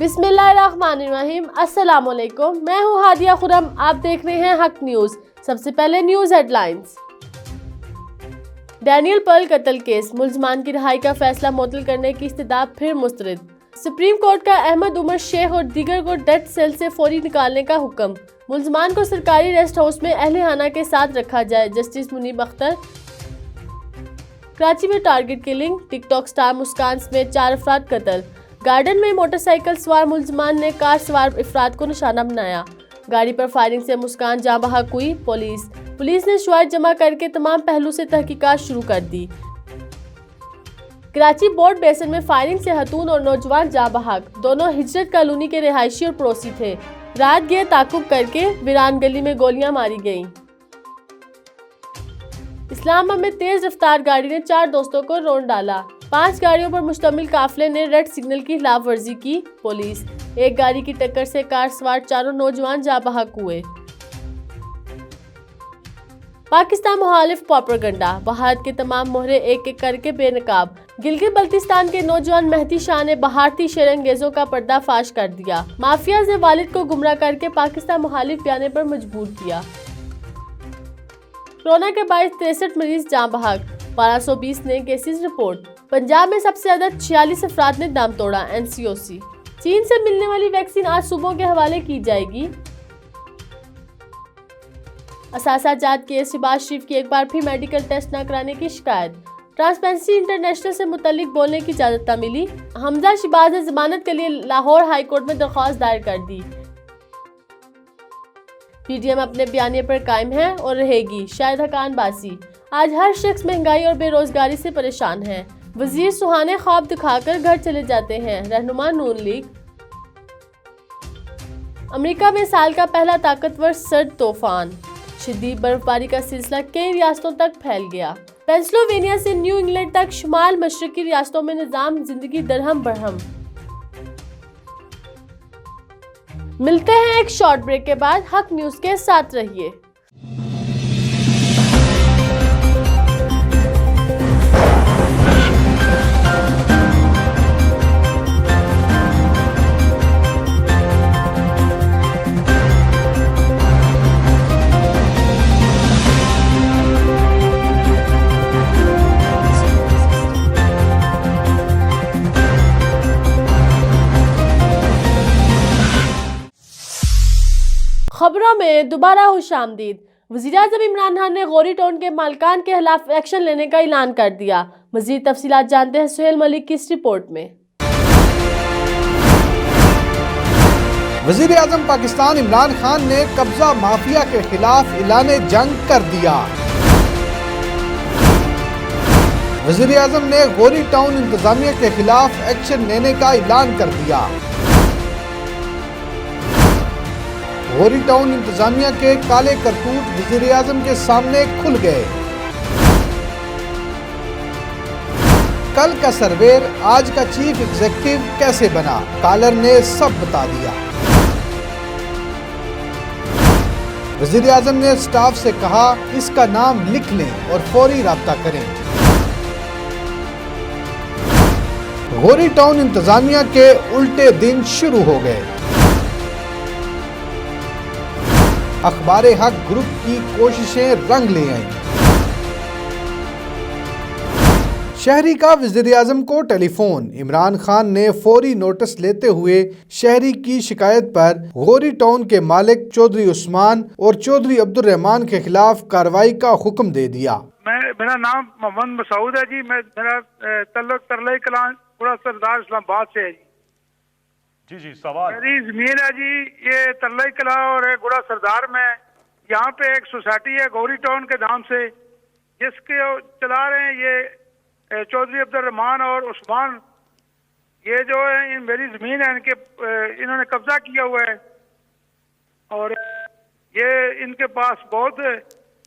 बिस्मिल्लाहिर्रहमानिर्रहीम। अस्सलाम वालेकुम। मैं हूँ हादिया खुरम। आप देख रहे हैं हक न्यूज़। सबसे पहले न्यूज़ हेडलाइंस। डैनियल पर्ल कत्ल केस, मुल्ज़मान की रिहाई का फैसला मुअत्तल करने की इस्तदाद फिर मुस्तरद। सुप्रीम कोर्ट का अहमद उमर शेख और दीगर को डेथ सेल से फौरी निकालने का हुक्म। मुल्ज़मान को सरकारी रेस्ट हाउस में अहले-खाना के साथ रखा जाए। जस्टिस मुनीब अख्तर। कराची में टारगेट किलिंग, टिकटॉक स्टार मुस्कान समेत 4 अफराद कत्ल। गार्डन में मोटरसाइकिल सवार मुल्ज़मान ने कार सवार अफराद को निशाना बनाया। गाड़ी पर फायरिंग से मुस्कान जाँ बहक हुई। पुलिस ने शवाहिद जमा करके तमाम पहलू से तहकीकात शुरू कर दी। कराची बोर्ड बेसन में फायरिंग से खतून और नौजवान जाँ बहक, दोनों हिजरत कॉलोनी के रिहायशी और पड़ोसी थे। रात गए ताकुब करके वीरान गली में गोलियां मारी गईं। इस्लामाबाद में तेज रफ्तार गाड़ी ने 4 दोस्तों को रौंद डाला। 5 गाड़ियों पर मुश्तमिल काफिले ने रेड सिग्नल की खिलाफ वर्जी की। पुलिस। एक गाड़ी की टक्कर से कार सवार 4 नौजवान जाँ बहक हुए। पाकिस्तान मुखालिफ प्रोपेगेंडा, भारत के तमाम मोहरे एक एक करके बेनकाब। गिलगित बल्तिस्तान के नौजवान मेहदी शाह ने भारतीय शेरंगेजों का पर्दाफाश कर दिया। माफियाज ने वालिद को गुमराह करके पाकिस्तान मुखालिफ बयाने पर मजबूर किया। कोरोना के 63 मरीज जाँ बहक, 1220 नए केसेस रिपोर्ट। पंजाब में सबसे ज्यादा 46 अफराद ने दम तोड़ा। NCOC। चीन से मिलने वाली वैक्सीन आज सूबों के हवाले की जाएगी। असासाजात के शहबाज शरीफ की एक बार फिर मेडिकल टेस्ट न कराने की शिकायत। ट्रांसपेरेंसी इंटरनेशनल से मुतल्लिक बोलने की इजाजत न मिली। हमजा शहबाज ने जमानत के लिए लाहौर हाई कोर्ट में दरख्वास्त दायर कर दी। PDM अपने बयानिए पर कायम है और रहेगी। शाहिद हकान बासी। आज हर शख्स महंगाई और बेरोजगारी से परेशान है। वजीर सुहाने ख्वाब दिखाकर घर चले जाते हैं। रहनुमा नून लीग। अमेरिका में साल का पहला ताकतवर सर्द तूफान। शदीद बर्फबारी का सिलसिला कई रियासतों तक फैल गया। पेंसिल्वेनिया से न्यू इंग्लैंड तक शुमाल मशरकी रियासतों में निजाम जिंदगी दरहम बरहम। मिलते हैं एक शॉर्ट ब्रेक के बाद। हक न्यूज़ के साथ रहिए। खबरों में दोबारा खुशामदीद। वज़ीर-ए-आज़म इमरान खान ने गौरी टाउन के मालिकान के खिलाफ एक्शन लेने का ऐलान कर दिया। मज़ीद तफसीलात जानते हैं सुहेल मलिक की इस रिपोर्ट में। वज़ीर-ए-आज़म पाकिस्तान इमरान खान ने कब्जा माफिया के खिलाफ ऐलान जंग कर दिया। वज़ीर-ए-आज़म ने गौरी टाउन इंतजामिया के खिलाफ एक्शन लेने का ऐलान कर दिया। गौरी टाउन इंतजामिया के काले करतूत वज़ीर-ए-आज़म के सामने खुल गए। कल का सर्वेयर आज का चीफ एग्जीक्यूटिव कैसे बना, कॉलर ने सब बता दिया। वज़ीर-ए-आज़म ने स्टाफ से कहा इसका नाम लिख लें और फौरी राब्ता करें। गौरी टाउन इंतजामिया के उल्टे दिन शुरू हो गए। अखबार हक ग्रुप की कोशिशें रंग ले आईं। शहरी का वज़ीर-ए-आज़म को टेलीफोन। इमरान खान ने फौरी नोटिस लेते हुए शहरी की शिकायत पर गौरी टाउन के मालिक चौधरी उस्मान और चौधरी अब्दुल रहमान के खिलाफ कार्रवाई का हुक्म दे दिया। मेरा नाम मोहम्मद मसूद है जी। मेरा तल्लुक तरले कलां पूरा सरदार इस्लामाबाद से है जी। सवाल मेरी जमीन है जी, ये तरलई कला और गुड़ा सरदार में। यहाँ पे एक सोसाइटी है गौरी टाउन के नाम से, जिसके चला रहे हैं ये चौधरी अब्दुल रहमान और उस्मान। ये जो है मेरी जमीन है, इन्होंने कब्जा किया हुआ है और ये इनके पास बहुत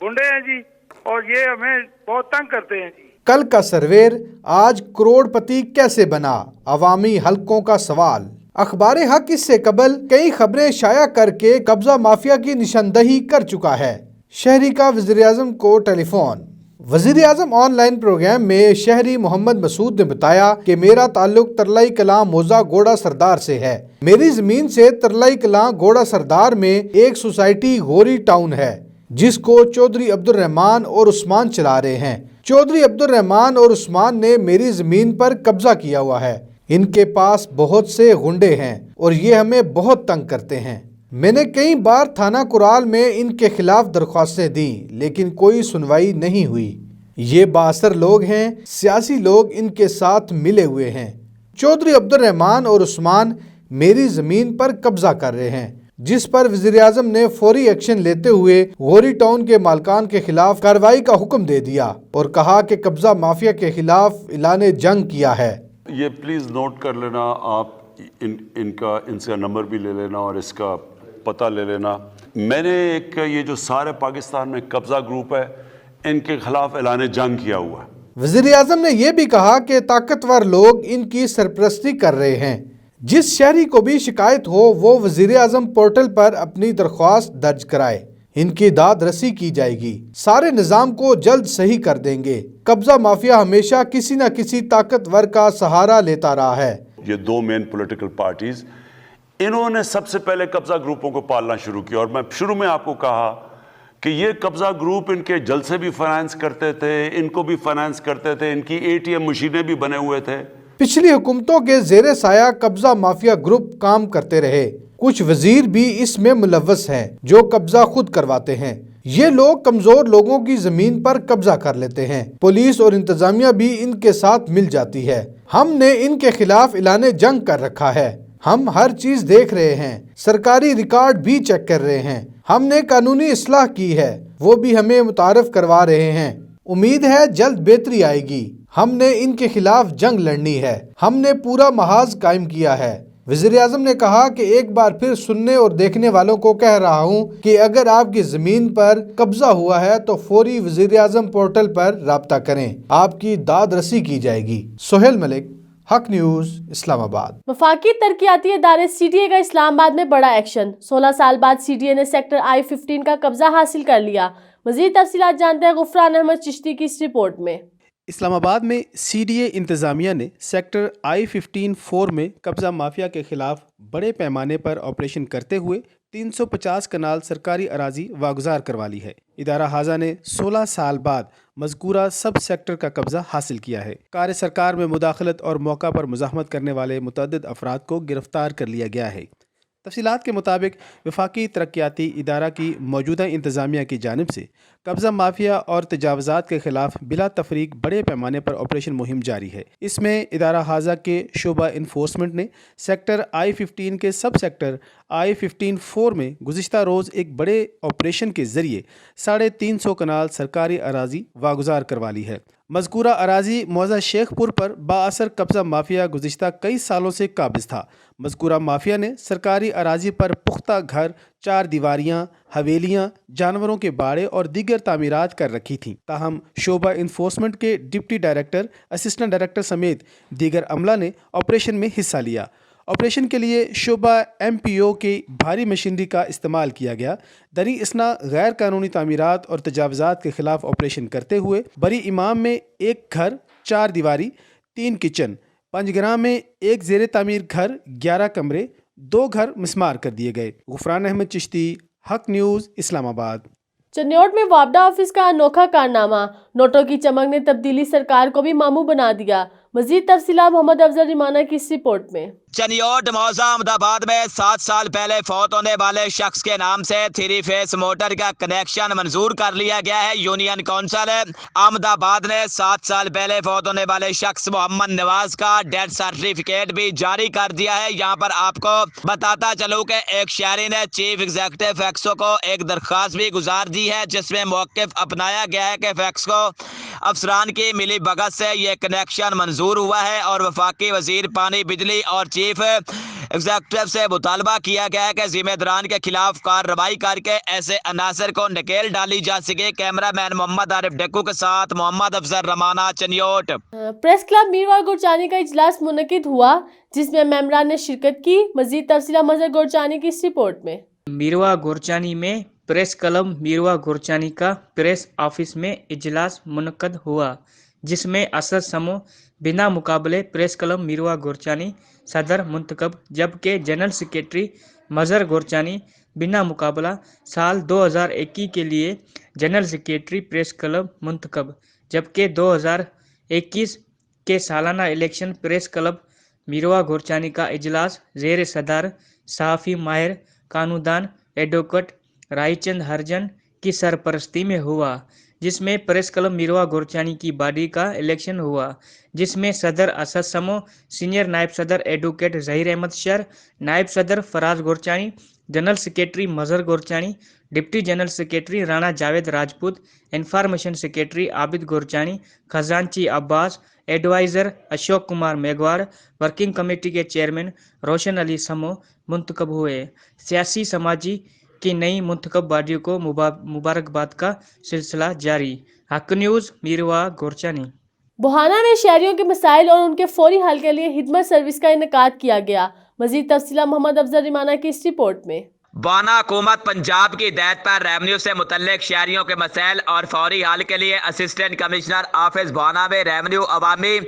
गुंडे हैं जी और ये हमें बहुत तंग करते हैं जी। कल का सर्वेयर आज करोड़पति कैसे बना, अवामी हलकों का सवाल। अखबार हक इससे कबल कई खबरें शाया करके कब्जा माफिया की निशानदही कर चुका है। शहरी का वज़ीर-ए-आज़म को टेलीफोन। वज़ीर आज़म ऑनलाइन प्रोग्राम में शहरी मोहम्मद मसूद ने बताया कि मेरा ताल्लुक तरलाई कलां मोजा गोड़ा सरदार से है। मेरी ज़मीन से तरलाई कलां गोड़ा सरदार में एक सोसाइटी गोरी टाउन है जिसको चौधरी अब्दुल रहमान और उस्मान चला रहे हैं। चौधरी अब्दुल रहमान और उस्मान ने मेरी ज़मीन पर कब्जा किया हुआ है। इनके पास बहुत से गुंडे हैं और ये हमें बहुत तंग करते हैं। मैंने कई बार थाना कुराल में इनके खिलाफ दरख्वास्तें दी लेकिन कोई सुनवाई नहीं हुई। ये बासर लोग हैं, सियासी लोग इनके साथ मिले हुए हैं। चौधरी अब्दुल रहमान और उस्मान मेरी ज़मीन पर कब्जा कर रहे हैं, जिस पर वज़ीर आज़म ने फौरी एक्शन लेते हुए गोरी टाउन के मालकान के खिलाफ कार्रवाई का हुक्म दे दिया और कहा कि कब्जा माफिया के खिलाफ ऐलान जंग किया है। ये प्लीज़ नोट कर लेना, आप इनका नंबर भी ले लेना और इसका पता ले लेना। मैंने एक ये जो सारे पाकिस्तान में कब्जा ग्रुप है इनके खिलाफ ऐलान जंग किया हुआ है। वज़ीर आज़म ने यह भी कहा कि ताकतवर लोग इनकी सरपरस्ती कर रहे हैं। जिस शहरी को भी शिकायत हो वो वज़ीर आज़म पोर्टल पर अपनी दरख्वास्त दर्ज कराए, इनकी दाद रसी की जाएगी। सारे निज़ाम को जल्द सही कर देंगे। कब्जा माफिया हमेशा किसी न किसी ताकतवर का सहारा लेता रहा है। ये दो मेन पॉलिटिकल पार्टीज, इन्होंने सबसे पहले कब्जा ग्रुपों को पालना शुरू किया और मैं शुरू में आपको कहा कि ये कब्जा ग्रुप इनके जलसे भी फाइनेंस करते थे, इनको भी फाइनेंस करते थे, इनकी ATM मशीनें भी बने हुए थे। पिछली हुकूमतों के जेरे साया कब्जा माफिया ग्रुप काम करते रहे। कुछ वजीर भी इसमें मुलव्वस हैं जो कब्जा खुद करवाते हैं। ये लोग कमजोर लोगों की जमीन पर कब्जा कर लेते हैं। पुलिस और इंतजामिया भी इनके साथ मिल जाती है। हमने इनके खिलाफ ऐलान जंग कर रखा है। हम हर चीज देख रहे हैं, सरकारी रिकॉर्ड भी चेक कर रहे हैं। हमने कानूनी इस्लाह की है, वो भी हमें मुतारफ करवा रहे हैं। उम्मीद है जल्द बेहतरी आएगी। हमने इनके खिलाफ जंग लड़नी है। हमने पूरा महाज कायम किया है। वज़ीर आज़म ने कहा कि एक बार फिर सुनने और देखने वालों को कह रहा हूं कि अगर आपकी ज़मीन पर कब्जा हुआ है तो फौरी वज़ीर आज़म पोर्टल पर राब्ता करें, आपकी दाद रसी की जाएगी। सोहेल मलिक, हक न्यूज़, इस्लामाबाद। वफाकी तरक्याती इदारे CDA का इस्लामाबाद में बड़ा एक्शन। 16 साल बाद CDA ने सेक्टर I-15 का कब्जा हासिल कर लिया। मज़ीद तफसीलात जानते हैं गुफरान अहमद चिश्ती की इस रिपोर्ट में। इस्लामाबाद में CDA इंतज़ामिया ने सेक्टर I-15-4 में कब्ज़ा माफिया के खिलाफ बड़े पैमाने पर ऑपरेशन करते हुए 350 कनाल सरकारी अराजी वागुजार करवा ली है। इदारा हाजा ने 16 साल बाद मज़कूरा सब सेक्टर का कब्ज़ा हासिल किया है। कार्य सरकार में मुदाखलत और मौका पर मुज़ाहमत करने वाले मुतअद्दिद अफराद को गिरफ्तार कर लिया गया है। तफसीलात के मुताबिक वफाकी तरक्याती इदारा की मौजूदा इंतज़ामिया की जानिब से कब्ज़ा माफिया और तजावज़ात के ख़िलाफ़ बिला तफरीक बड़े पैमाने पर ऑपरेशन मुहिम जारी है। इसमें इदारा हाजा के शोबा इन्फोर्समेंट ने सेक्टर I-15 के सब सेक्टर I-15-4 में गुज़िश्ता रोज़ एक बड़े ऑपरेशन के ज़रिए 350 कनाल सरकारी अराजी वागुजार करवा ली है। मज़कूरा अराजी मौज़ा शेखपुर पर बाअसर कब्ज़ा माफिया गुज़िश्ता कई सालों से काबिज़ था। मज़कूरा माफिया ने सरकारी अराजी पर पुख्ता घर, 4 दीवारियाँ, हवेलियाँ, जानवरों के बाड़े और दीगर तामीरात कर रखी थीं। ताहम शोबा इन्फोर्समेंट के डिप्टी डायरेक्टर, असिस्टेंट डायरेक्टर समेत दीगर अमला ने ऑपरेशन में हिस्सा लिया। ऑपरेशन के लिए शोबा MPO की भारी मशीनरी का इस्तेमाल किया गया। दरी इसना गैर कानूनी तामीरात और तजावज़ात के खिलाफ ऑपरेशन करते हुए बरी इमाम में 1 घर, 4 दीवारी, 3 किचन, पंजग्राम में 1 ज़ेरे तामीर घर, 11 कमरे, 2 घर मिस्मार कर दिए गए। गुफरान अहमद चिश्ती, हक न्यूज़, इस्लामाबाद। चन्योट में वापडा ऑफिस का अनोखा कारनामा। नोटों की चमक ने तब्दीली सरकार को भी मामू बना दिया। मजीद तफसीलात मोहम्मद अफजल रिमाना की इस रिपोर्ट में। चनियोट मौजा अहमदाबाद में 7 साल पहले फौत होने वाले शख्स के नाम से 3 फेस मोटर का कनेक्शन मंजूर कर लिया गया है। यूनियन काउंसिल अहमदाबाद ने 7 साल पहले फौत होने वाले शख्स मोहम्मद नवाज का डेथ सर्टिफिकेट भी जारी कर दिया है। यहाँ पर आपको बताता चलूं कि एक शहरी ने चीफ एग्जीक्यूटिव फैक्सो को एक दरख्वास्त भी गुजार दी है, जिसमें मौक़िफ़ अपनाया गया है कि फैक्स को अफसरान की मिली भगत से ये कनेक्शन मंजूर हुआ है और वफाकी वजीर पानी, बिजली और चीफ एग्जीक्यूटिव से मुतालबा किया गया है कि जिम्मेदारान के खिलाफ कार्रवाई करके ऐसे अनासर को नकेल डाली जा सके। कैमरामैन मोहम्मद आरिफ डेक्कू के साथ मोहम्मद अफजल रमाना, चनियोट। प्रेस क्लब मीरवार गुरचानी का इजलास मुनक्किद हुआ, जिसमें मेंबरान ने शिरकत की। मजीद तफसीलात मजहर गुरचानी की इस रिपोर्ट में। मीरवा गुरचानी में प्रेस क्लब मीरवा गुरचानी का प्रेस ऑफिस में इजलास मुनक्कद हुआ, जिसमें असद समूह बिना मुकाबले प्रेस क्लब मीरवा गुरचानी सदर मुंतखब, जबकि जनरल सेक्रेटरी मजहर गुरचानी बिना मुकाबला साल 2021 के लिए जनरल सेक्रेटरी प्रेस क्लब मुंतखब, जबकि 2021 के सालाना इलेक्शन प्रेस क्लब मीरवा गुरचानी का इजलास ज़ेर सदार सहाफ़ी माहिर कानूनदान एडवोकेट रायचंद हरजन की सरपरस्ती में हुआ, जिसमें प्रेस क्लब मीरवा गुरचानी की बॉडी का इलेक्शन हुआ, जिसमें सदर असद समो, सीनियर नायब सदर एडवोकेट जहीर अहमद शर, नायब सदर Faraz Gurchani, general secretary Mazhar Gurchani, deputy general secretary Rana Javed Rajput, information secretary Abid Gurchani, खजांची अब्बास, एडवाइज़र अशोक कुमार मेघवाड़, वर्किंग कमेटी के चेयरमैन रोशन अली समो मुंतखब हुए। सियासी समाजी की नई मुंतखब बॉडियों को मुबारकबाद का सिलसिला जारी। हक न्यूज़ मीरवा गुरचानी। बुहाना में शहरियों के मसाइल और उनके फौरी हल के लिए हिदमत सर्विस का इनेकाद किया गया। मजीद तफसीला मोहम्मद अफजल रिमाना की इस रिपोर्ट में। बाना हुकूमत पंजाब की हिदायत पर रेवन्यू से मुतल्लिक शहरियों के मसाइल और फौरी हल के लिए असिस्टेंट कमिश्नर ऑफिस बाना में रेवन्यू अवामी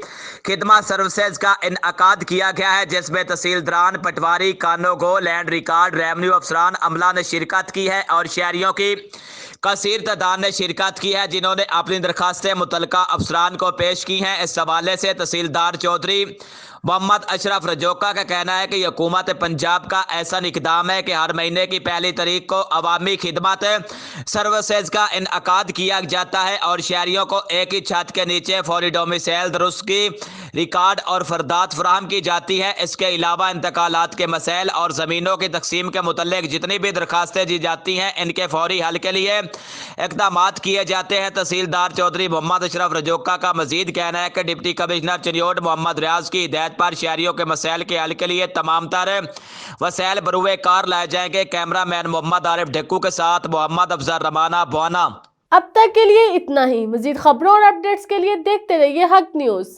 खिदमत सर्विसेज का इनअकाद किया गया है, जिसमें तहसीलदारान, पटवारी, कानूगो, लैंड रिकॉर्ड, रेवन्यू अफसरान अमला ने शिरकत की है और शहरियों की कसीर तादाद ने शिरकत की है, जिन्होंने अपनी दरखास्तें मुतलका अफसरान को पेश की हैं। इस हवाले से तहसीलदार चौधरी मोहम्मद अशरफ रजौका का कहना है कि हुकूमत पंजाब का ऐसा इक़दाम है कि हर महीने की पहली तारीख को अवामी खिदमत सर्विसेज का इनअकाद किया जाता है और शहरियों को एक ही छत के नीचे फौरी डोमिसाइल दुरुस्त की रिकॉर्ड और फरदात फराहम की जाती है। इसके अलावा इंतकालात के मसाइल और ज़मीनों की तकसीम के मुतल्लिक जितनी भी दरखास्तें दी जाती हैं, इनके फौरी हल के लिए इक़दामात किए जाते हैं। तहसीलदार चौधरी मोहम्मद अशरफ रजौका का मजीद कहना है कि डिप्टी कमिश्नर चिन्योट मोहम्मद रियाज की हिदायत पर शहरियों के मसाइल के हल के लिए तमाम तर वसाइल बरूए कार लाए जाएंगे। कैमरा मैन मोहम्मद आरिफ ढक्कू के साथ मोहम्मद अफजल रमाना बुआना। अब तक के लिए इतना ही। मजीद खबरों और अपडेट्स के लिए देखते रहिए हक न्यूज़।